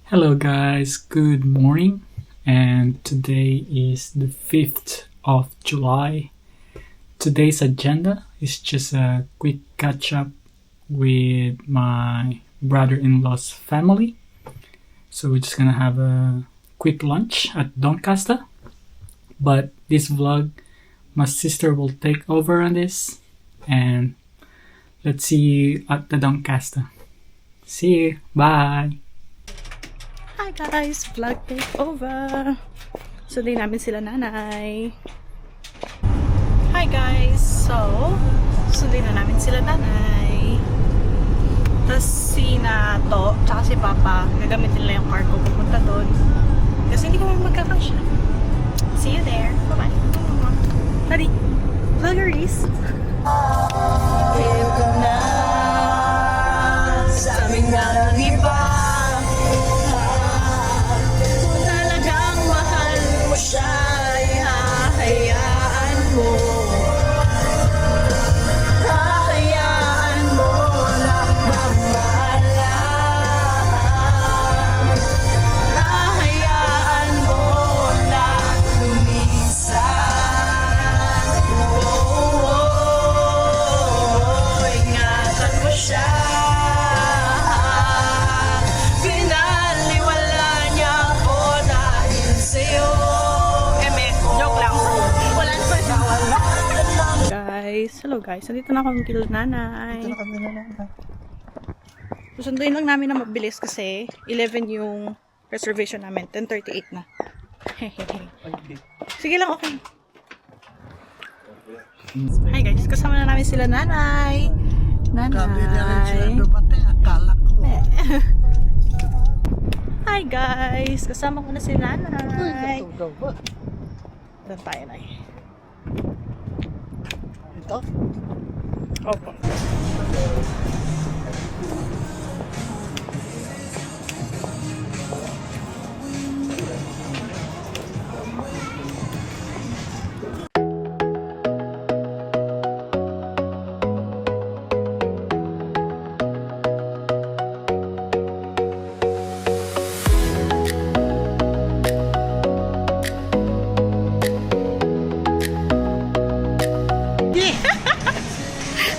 Hello, guys, good morning. And today is the 5th of July. Today's agenda is just a quick catch up with my brother in law's family. So, we're just gonna have a quick lunch at Doncaster. But this vlog, my sister will take over on this. And let's see you at the Doncaster. See you. Bye. Hi guys! Vlog takeover! Sundin namin sila nanay. Hi guys! So, sundin na namin sila nanay. Tapos si Nato, tsaka si Papa, gagamitin nila yung car ko pupunta doon. Kasi hindi kami magkakasya. See you there! Bye-bye! Hadi! Vloggeries! Ito na sa aming naniba. Siya ay hahayaan mo. Hahayaan mo na mamahalan. Hahayaan mo na lumisan. Ingatan mo siya. Pinaliwala niya ako dahil sa'yo. Hello guys, nandito na ako kila nanay. Dito na kami na nanay. Susunduin lang namin na mabilis kasi 11 yung reservation namin, 10:38 na. Sige lang, okay. Hi guys, kasama na namin sila nanay. Nanay. Hi guys, kasama ko na si nanay. Doon tayo na eh. Ito? Opo.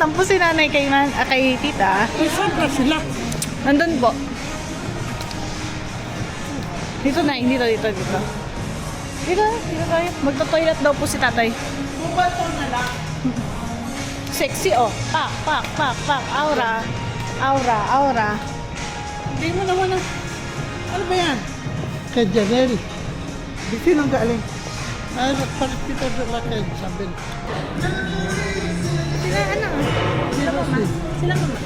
Tampo si nanay kay tita. Saan ba sila? Nandun po. Dito na, dito. Dito tayo. Magto-toilet daw po si tatay. Bubato na lang. Sexy oh. Pak. Aura. Hindi mo naman na. Ano ba yan? Kay Janelle. Di sinong galing? Ay, nagpalit kita doon kay Isabel. Sila mama.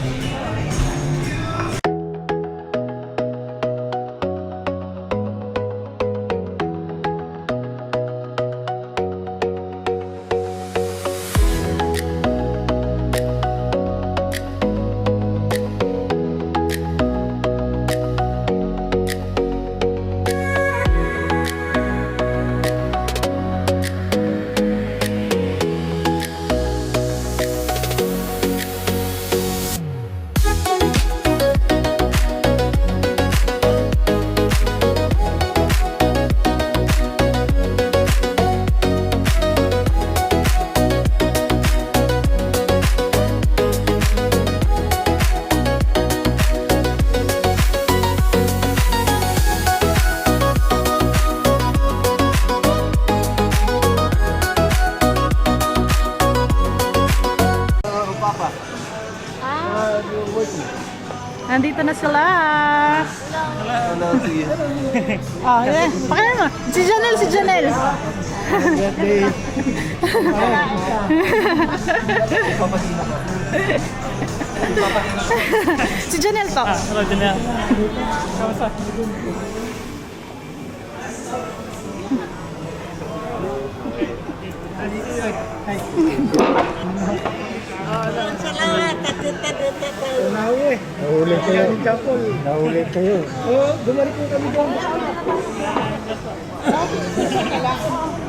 Nandito na sila. Hello, see you. Oh, yeah. Pakailan mo. Si Janelle. Si Janelle to. Hello, Janelle. Kamusta? Nahuli kayo. Nahuli kayo. Oo, bumalik po kami doon.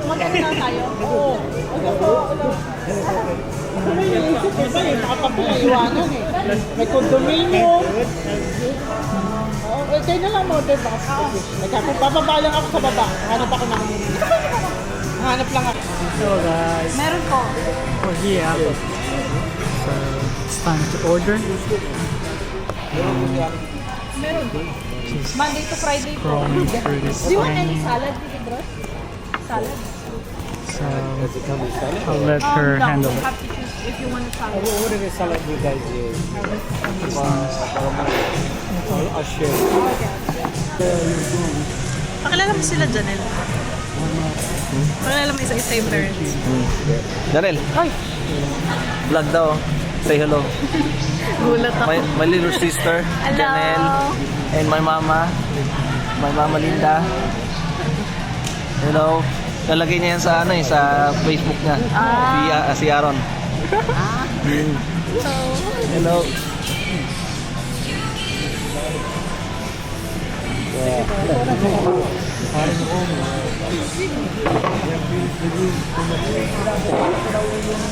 Magkano na tayo? Oo. May inisip ko ba eh, nakapagpapaiwanan eh. May condominium. Oo, kayo na lang model baka sa bababa lang ako sa baba. Hanap ako ng... Hanap lang ako. Hello guys. Meron ko. We're here. So it's time to order. Meron. Monday to Friday po. Scrolling through this Do you want any menu. salad, Tito Bros? Salad? So I'll let her No, handle you it. have to choose if you want a salad. What is the salad you guys use? I'll share. Pakilala mo sila, Janelle. Pakilala mo isa-isa yung parents. Janelle, Ay! vlog daw. Say hello. Gulat ako. My little sister, Hello. Janelle, and my mama Linda. Hello. Lalagay niya yan sa sa Facebook niya. Si Aaron. So, Hello.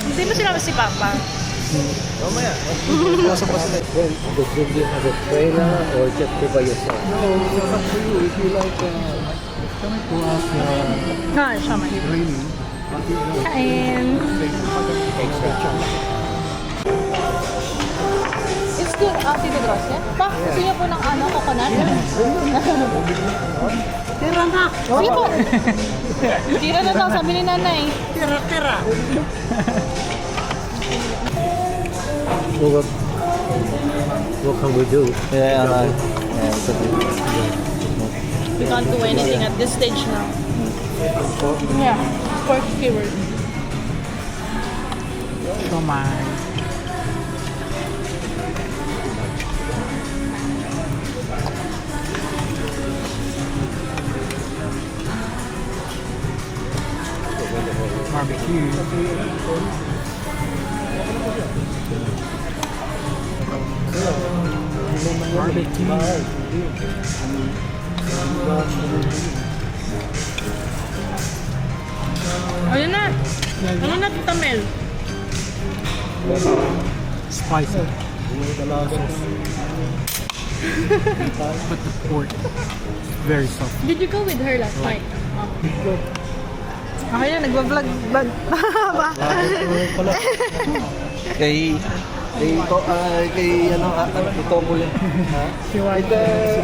hindi mo sinama si Papa. Mamaya. Pasok pa sila. Did you have a trailer or just go by yourself? Ha, siya man. Kain. It's good, Tito Bros, yeah? Pa, gusto niyo po ng coconut? Tira na! Sige po. Tira na daw, sabi ni nanay. Tira! What can we do? Yeah, it's okay. We can't do anything at this stage now. Yeah, pork skewer. Come on. Barbecue. Ayun na. Ano na, Tita Mel? Spicy. But the pork very soft. Did you go with her last night? Okay na, nagbablog. Kay ito mo yun. Ha? Ito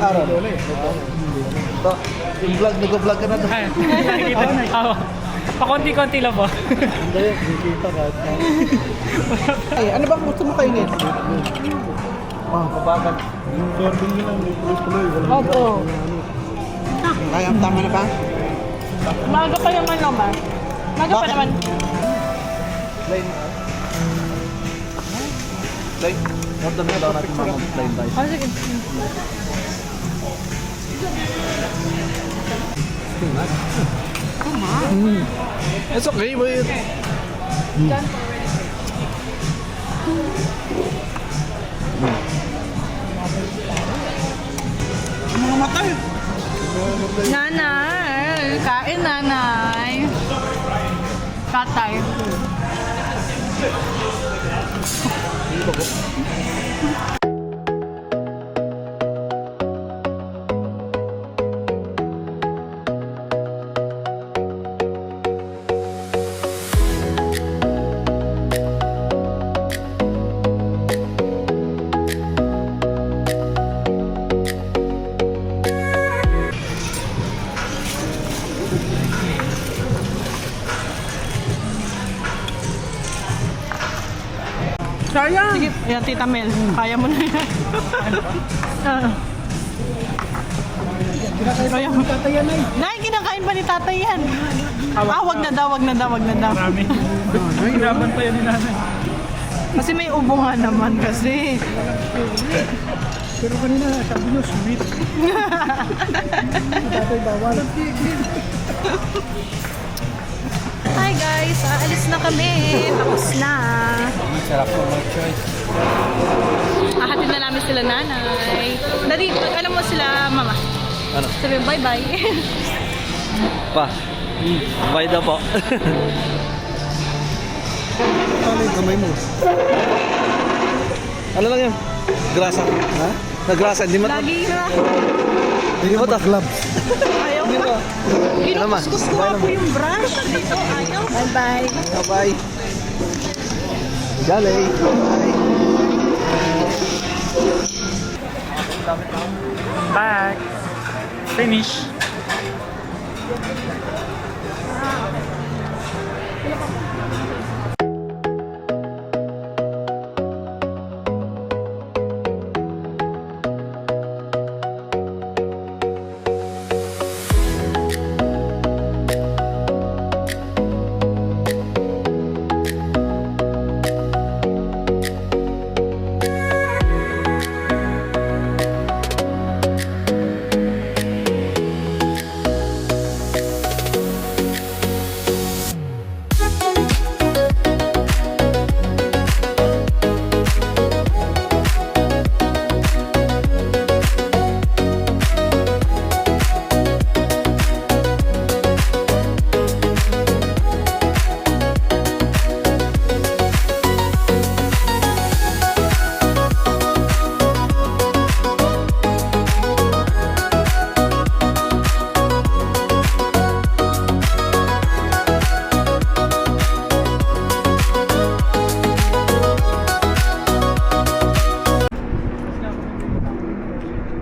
Aaron. Ito, yung vlog, nag-vlog ka na doon. Ay, nakikita na. Oo. Pa-konti-konti lang po. Hindi, nakikita ka. Ay, ano bang gusto mo kainin? Mabagal. Opo. Kaya tama na ba? Maaga pa naman naman. Maaga pa Bakit? naman. Plain. Order daw natin mga plain rice. Oh, sige. It's okay, wait. Mga matay! Nanay! Kain, nanay! Tatay. Sayang! Sige, yan, Tita Mel. Kaya mo na yan. Kaya mo. Tatayan na eh. Nay, kinakain pa ni tatay yan. Wag na daw, wag na daw, wag na daw. Marami. Hirapan pa yan ni nanay. Kasi may ubo nga naman kasi. Pero kanina, sabi nyo, sweet. Tatay bawal. Hi guys, aalis na kami. Tapos na. Sarap po, my choice. Ahatid na namin sila nanay. Dali, ano mo sila mama? Ano? Sabi bye-bye. Pa. Bye daw po. Ano yung kamay mo? Ano lang yan? Grasa. Ha? Nagrasa, hindi mo Lagi na. Hindi mo to. Gloves. Ayaw Hindi pa. mo. Kinukuskus ko nga po yung brush. Dito, ayaw. Bye-bye. Bye-bye. Jolly. Bye. Back. Finish.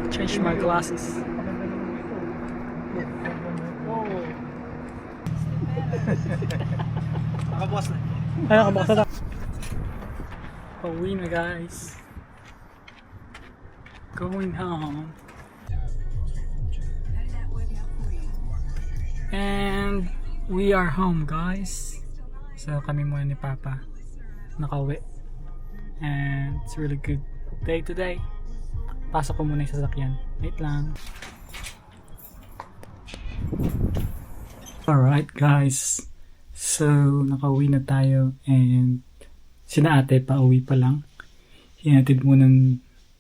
Change my glasses. Nakabukas na. Ay, nakabukas na. Pauwi na guys. Going home. And we are home guys. So kami muna ni Papa nakauwi. And it's a really good day today. Pasok ko muna yung sasakyan. Wait lang. Alright guys. So nakauwi na tayo and sina ate pauwi pa lang. Hinatid muna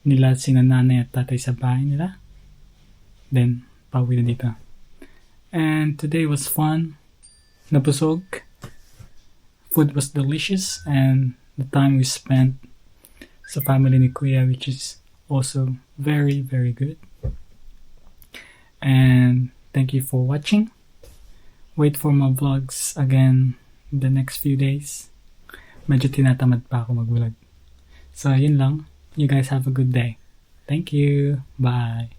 nila sina nanay at tatay sa bahay nila. Then pauwi na dito. And today was fun. Nabusog. Food was delicious and the time we spent sa family ni Kuya, which is also very very good. And thank you for watching. Wait for my vlogs again the next few days. Medyo tinatamad pa ako mag-vlog. So yun lang. You guys have a good day. Thank you. Bye.